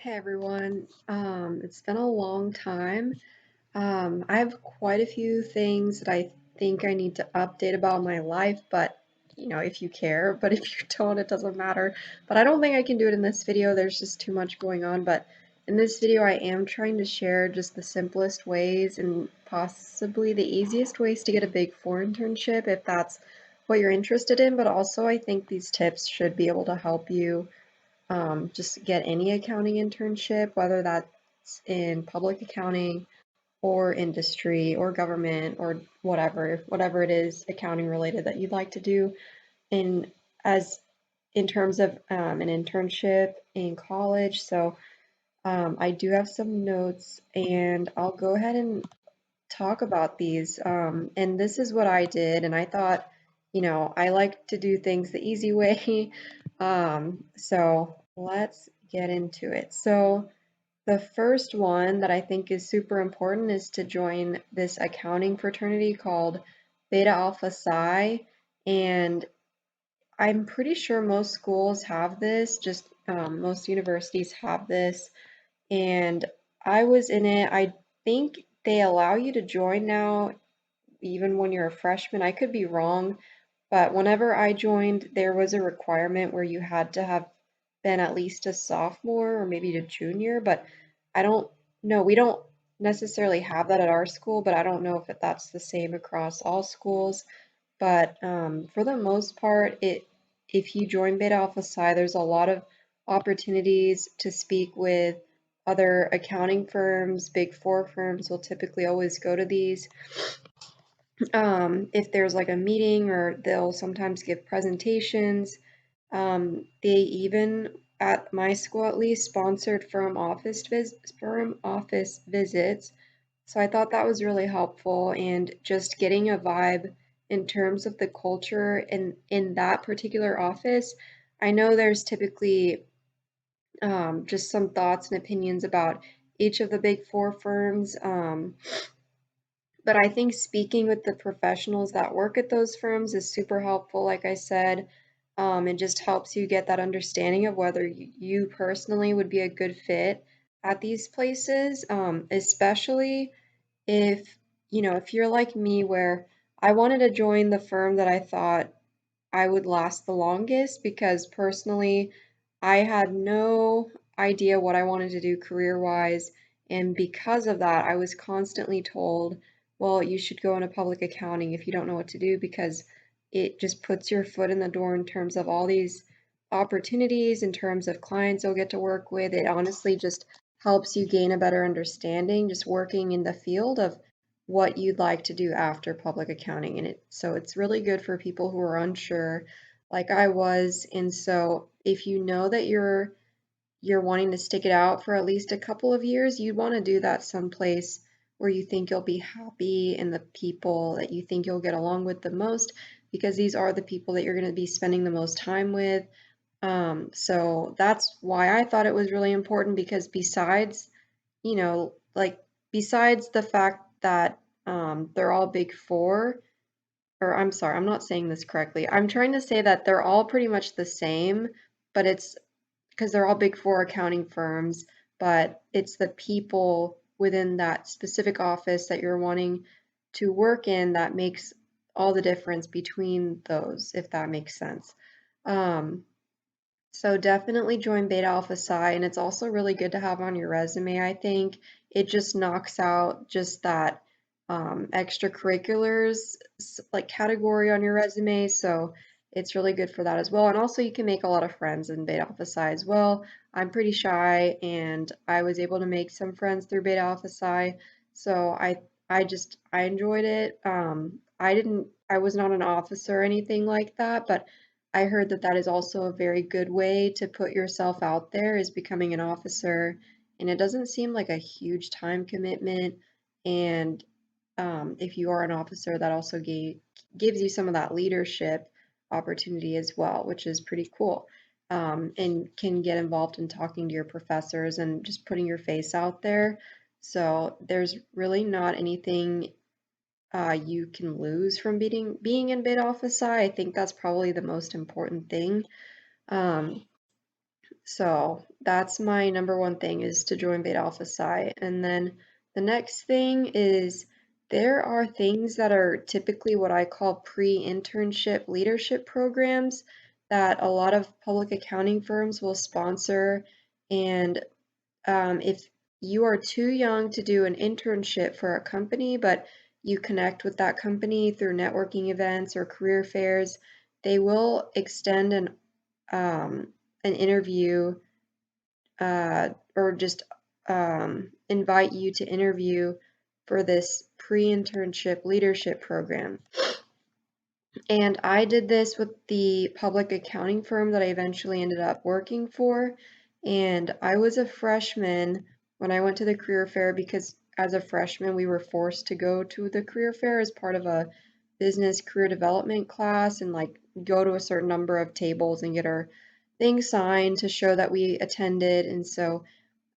Hey everyone, it's been a long time. I have quite a few things that I think I need to update about my life, but if you care, but if you don't, it doesn't matter. But I don't think I can do it in this video. There's just too much going on. But in this video, I am trying to share just the simplest ways and possibly the easiest ways to get a Big Four internship if that's what you're interested in. But also, I think these tips should be able to help you just get any accounting internship, whether that's in public accounting or industry or government or whatever it is accounting related that you'd like to do in as in terms of an internship in college. So I do have some notes and I'll go ahead and talk about these. And this is what I did, and I thought, I like to do things the easy way. So let's get into it. So the first one that I think is super important is to join this accounting fraternity called Beta Alpha Psi. And I'm pretty sure most schools have this, just most universities have this. And I was in it. I think they allow you to join now, even when you're a freshman. I could be wrong, but whenever I joined, there was a requirement where you had to have been at least a sophomore or maybe a junior, but I don't know. We don't necessarily have that at our school, but I don't know if that's the same across all schools. But for the most part, if you join Beta Alpha Psi, there's a lot of opportunities to speak with other accounting firms. Big Four firms will typically always go to these. If there's like a meeting, or they'll sometimes give presentations. They even, at my school at least, sponsored firm office visits. So I thought that was really helpful, and just getting a vibe in terms of the culture in that particular office. I know there's typically just some thoughts and opinions about each of the big four firms. But I think speaking with the professionals that work at those firms is super helpful, like I said. It just helps you get that understanding of whether you personally would be a good fit at these places, especially if you're like me, where I wanted to join the firm that I thought I would last the longest, because personally, I had no idea what I wanted to do career-wise, and because of that, I was constantly told, well, you should go into public accounting if you don't know what to do, because it just puts your foot in the door in terms of all these opportunities, in terms of clients you'll get to work with. It honestly just helps you gain a better understanding just working in the field of what you'd like to do after public accounting. And it's really good for people who are unsure, like I was. And so if you know that you're wanting to stick it out for at least a couple of years, you'd want to do that someplace where you think you'll be happy, and the people that you think you'll get along with the most, because these are the people that you're going to be spending the most time with. So that's why I thought it was really important, because like besides the fact that they're all big four, or I'm sorry, I'm not saying this correctly. I'm trying to say that they're all pretty much the same, but it's because they're all big four accounting firms, but it's the people within that specific office that you're wanting to work in that makes all the difference between those, if that makes sense. Um, so definitely join Beta Alpha Psi, and it's also really good to have on your resume, I think. It just knocks out just that extracurriculars like category on your resume, so it's really good for that as well. And also you can make a lot of friends in Beta Alpha Psi as well. I'm pretty shy, and I was able to make some friends through Beta Alpha Psi, so I enjoyed it. I was not an officer or anything like that, but I heard that that is also a very good way to put yourself out there, is becoming an officer, and it doesn't seem like a huge time commitment. And if you are an officer, that also gives you some of that leadership opportunity as well, which is pretty cool. And can get involved in talking to your professors and just putting your face out there. So there's really not anything you can lose from being in Beta Alpha Psi. I think that's probably the most important thing. Um, So that's my number one thing, is to join Beta Alpha Psi. And then the next thing is, there are things that are typically what I call pre-internship leadership programs that a lot of public accounting firms will sponsor. And if you are too young to do an internship for a company, but you connect with that company through networking events or career fairs, they will extend an interview, or just invite you to interview for this pre-internship leadership program. And I did this with the public accounting firm that I eventually ended up working for. And I was a freshman when I went to the career fair, because as a freshman, we were forced to go to the career fair as part of a business career development class, and like go to a certain number of tables and get our thing signed to show that we attended. And so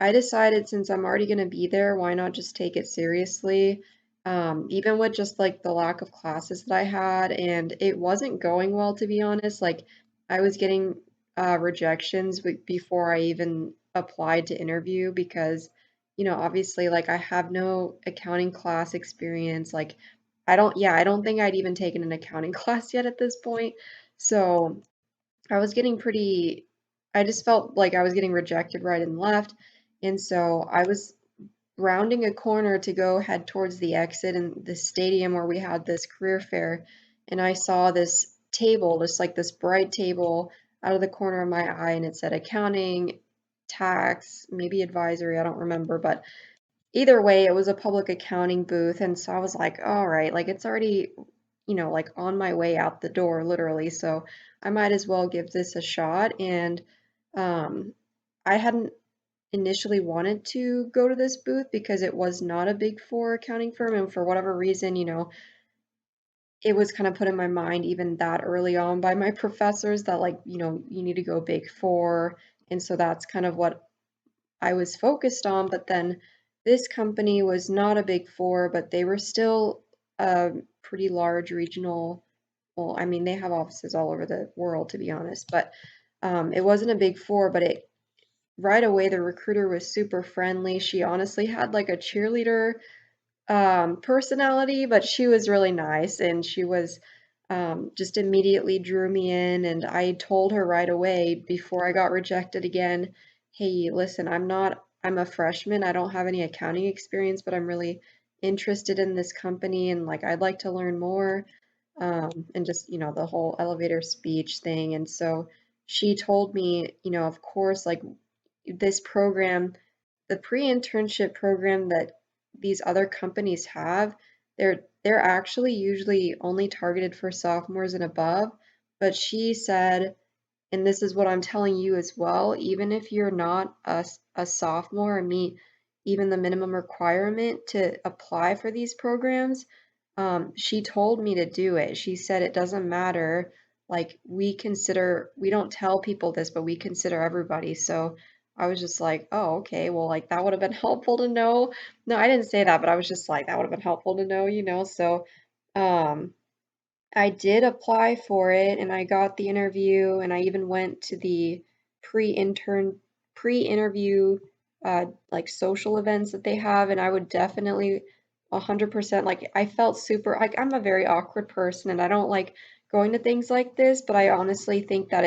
I decided, since I'm already going to be there, why not just take it seriously? Even with just like the lack of classes that I had, and it wasn't going well, to be honest. Like, I was getting rejections before I even applied to interview, because, obviously, like, I have no accounting class experience. Like, I don't think I'd even taken an accounting class yet at this point. So I was getting pretty, I just felt like I was getting rejected right and left. And so I was rounding a corner to go head towards the exit in the stadium where we had this career fair. And I saw this table, just like this bright table out of the corner of my eye, and it said accounting, tax, maybe advisory, I don't remember, but either way, it was a public accounting booth. And so I was like, all right, like it's already, like on my way out the door, literally. So I might as well give this a shot. And um, I hadn't initially wanted to go to this booth because it was not a big four accounting firm. And for whatever reason, it was kind of put in my mind even that early on by my professors that, like, you need to go big four. And so that's kind of what I was focused on. But then this company was not a big four, but they were still a pretty large regional. Well, I mean, they have offices all over the world, to be honest, but it wasn't a big four. But it right away, the recruiter was super friendly. She honestly had like a cheerleader personality, but she was really nice, and she was just immediately drew me in. And I told her right away before I got rejected again, hey, listen, I'm a freshman. I don't have any accounting experience, but I'm really interested in this company, and like I'd like to learn more. And just, the whole elevator speech thing. And so she told me, of course, like this program, the pre-internship program that these other companies have, they're actually usually only targeted for sophomores and above. But she said, and this is what I'm telling you as well, even if you're not a sophomore and meet even the minimum requirement to apply for these programs, she told me to do it. She said it doesn't matter. Like, we don't tell people this, but we consider everybody. So I was just like, oh, okay, well, like that would have been helpful to know. No, I didn't say that, but I was just like, that would have been helpful to know. So, um, I did apply for it, and I got the interview, and I even went to the pre-intern pre-interview like social events that they have. And I would definitely 100%, like, I felt super, like, I'm a very awkward person and I don't like going to things like this, but I honestly think that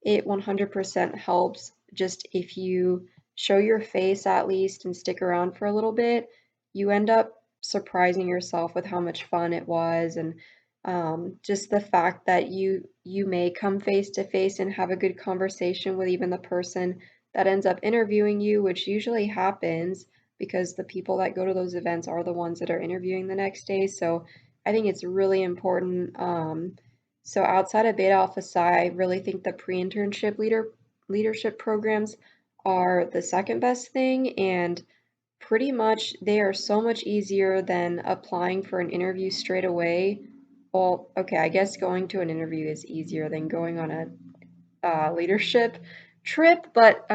it 100% helps, just if you show your face at least and stick around for a little bit. You end up surprising yourself with how much fun it was. And just the fact that you may come face to face and have a good conversation with even the person that ends up interviewing you, which usually happens because the people that go to those events are the ones that are interviewing the next day. So I think it's really important. So outside of Beta Alpha Psi, I really think the pre-internship leadership programs are the second best thing. And pretty much they are so much easier than applying for an interview straight away. Well, okay, I guess going to an interview is easier than going on a leadership trip, but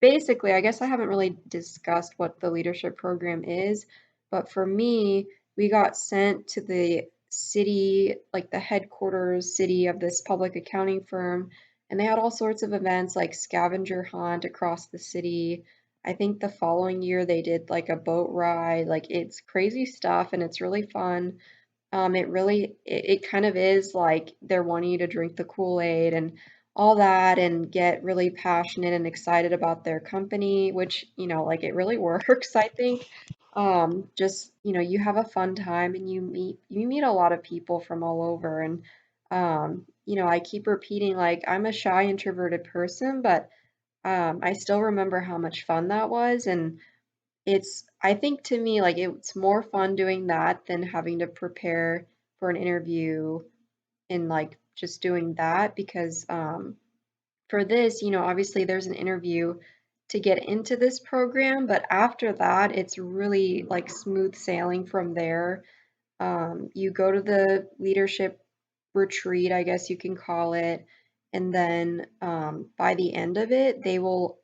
basically, I guess I haven't really discussed what the leadership program is. But for me, we got sent to the city, like the headquarters city of this public accounting firm, And they had all sorts of events like scavenger hunt across the city. I think the following year they did like a boat ride. Like it's crazy stuff and it's really fun. It kind of is like they're wanting you to drink the Kool-Aid and all that and get really passionate and excited about their company, which, like it really works, I think. Just, you have a fun time and you meet a lot of people from all over and I keep repeating like I'm a shy introverted person, but I still remember how much fun that was and I think to me, like it's more fun doing that than having to prepare for an interview and like just doing that because for this, obviously there's an interview to get into this program, but after that, it's really like smooth sailing from there. You go to the leadership retreat, I guess you can call it, and then by the end of it, they will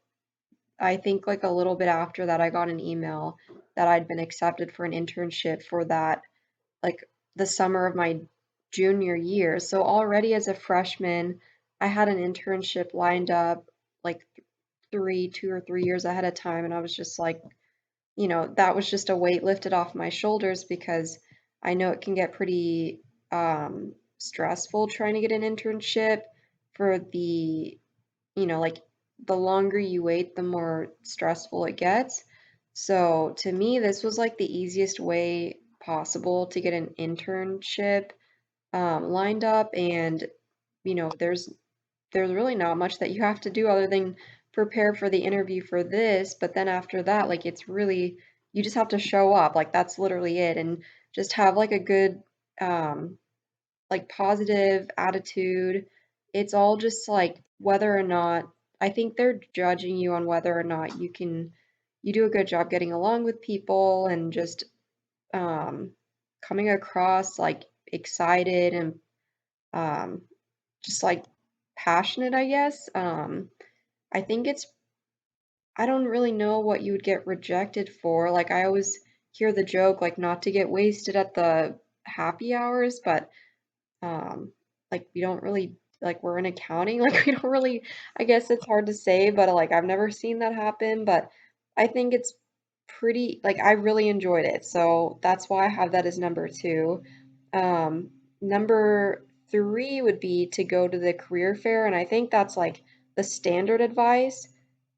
I think like a little bit after that, I got an email that I'd been accepted for an internship for that, like the summer of my junior year. So already as a freshman, I had an internship lined up like 2 or 3 years ahead of time. And I was just like, that was just a weight lifted off my shoulders because I know it can get pretty stressful trying to get an internship for like the longer you wait, the more stressful it gets. So to me, this was like the easiest way possible to get an internship lined up, and there's really not much that you have to do other than prepare for the interview for this. But then after that, like it's really you just have to show up. Like that's literally it, and just have like a good um, like positive attitude. It's all just like whether or not I think they're judging you on whether or not you do a good job getting along with people and just um, coming across like excited and um, just like passionate, I guess. I think I don't really know what you would get rejected for. Like I always hear the joke like not to get wasted at the happy hours, but like we don't really like we're in accounting, like we don't really I guess it's hard to say, but like I've never seen that happen, but I think it's pretty like I really enjoyed it. So that's why I have that as number two. Um, Number three would be to go to the career fair, and I think that's like the standard advice.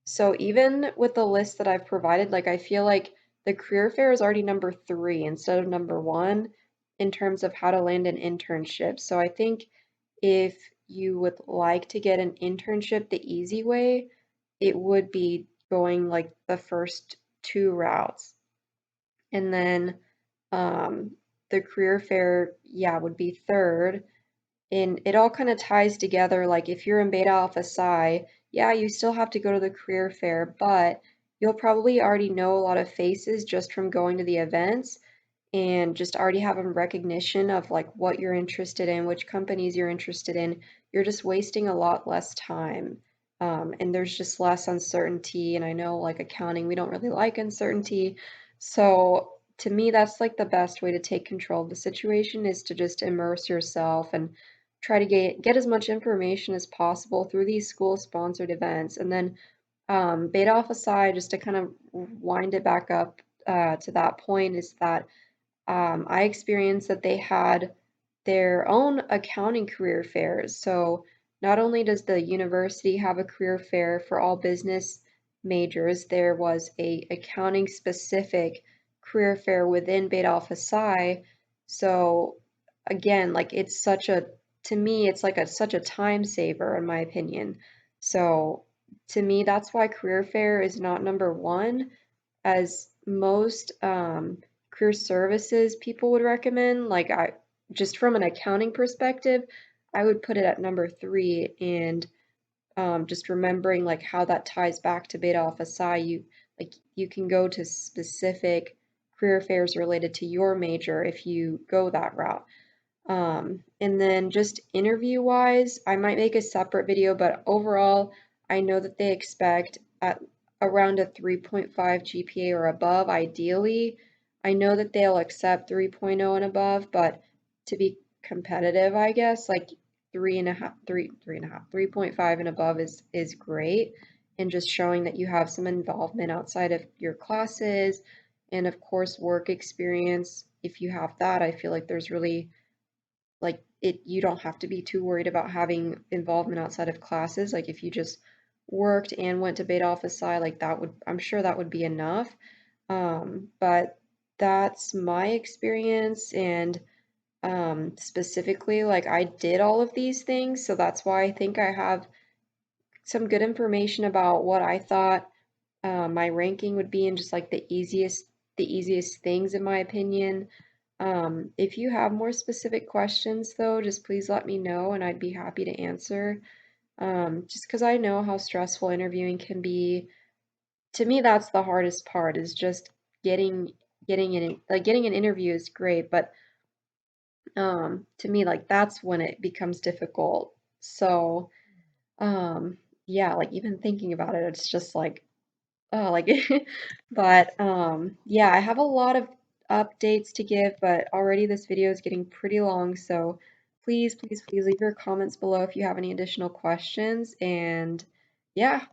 So even with the list that I've provided, like I feel like the career fair is already number three instead of number one in terms of how to land an internship. So I think if you would like to get an internship the easy way, it would be going like the first two routes. And then um, the career fair, yeah, would be third. And it all kind of ties together. Like if you're in Beta Alpha Psi, yeah, you still have to go to the career fair, but you'll probably already know a lot of faces just from going to the events and just already having recognition of like what you're interested in, which companies you're interested in. You're just wasting a lot less time. And there's just less uncertainty. And I know like accounting, we don't really like uncertainty. So to me, that's like the best way to take control of the situation is to just immerse yourself and try to get as much information as possible through these school sponsored events. And then Beta Alpha Psi, just to kind of wind it back up to that point, is that I experienced that they had their own accounting career fairs. So not only does the university have a career fair for all business majors, there was a accounting specific career fair within Beta Alpha Psi. So again, like it's such a to me it's like such a time saver in my opinion. So to me that's why career fair is not number one as most career services people would recommend. Like I just from an accounting perspective, I would put it at number three. And just remembering like how that ties back to Beta Alpha Psi, you can go to specific career fairs related to your major if you go that route. And then just interview wise, I might make a separate video, but overall, I know that they expect at around a 3.5 GPA or above, ideally. I know that they'll accept 3.0 and above, but to be competitive, I guess, like 3.5 and above is great. And just showing that you have some involvement outside of your classes and of course work experience. If you have that, I feel like there's really like it you don't have to be too worried about having involvement outside of classes. Like if you just worked and went to Beta Alpha Psi, like I'm sure that would be enough. But that's my experience and specifically like I did all of these things, so that's why I think I have some good information about what I thought my ranking would be and just like the easiest things in my opinion. If you have more specific questions though, just please let me know and I'd be happy to answer. Just because I know how stressful interviewing can be. To me, that's the hardest part is just getting getting an interview is great, but to me like that's when it becomes difficult. So, um, yeah, like even thinking about it, it's just like oh, like, but yeah, I have a lot of updates to give, but already this video is getting pretty long, so please, please, please leave your comments below if you have any additional questions. And yeah,